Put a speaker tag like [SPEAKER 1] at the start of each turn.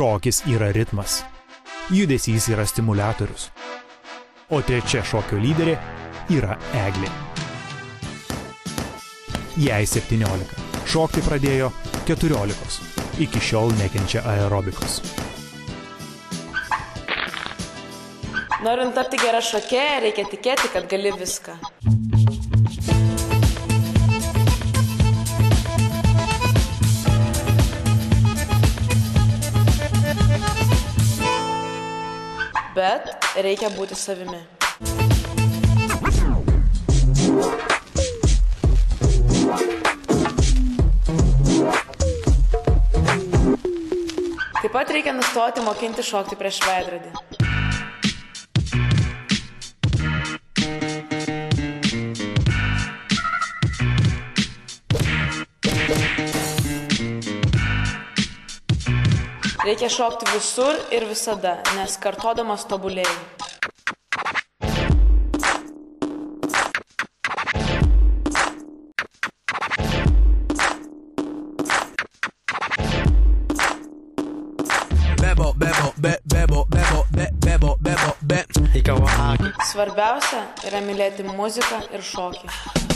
[SPEAKER 1] Šokis yra ritmas. Judesys yra stimuliatorius. O trečia šokio lyderė yra Eglė. Jai 17. Šokti pradėjo 14. Iki šiol nekenčia aerobikos.
[SPEAKER 2] Norint tapti gerą šokėją, reikia tikėti, kad gali viską. Bet reikia būti savimi. Taip pat reikia nustoti mokinti šokti prieš veidrodį. Reikia šokti visur ir visada, nes kartodamas tobulėji. Svarbiausia yra mylėti muziką ir šokį.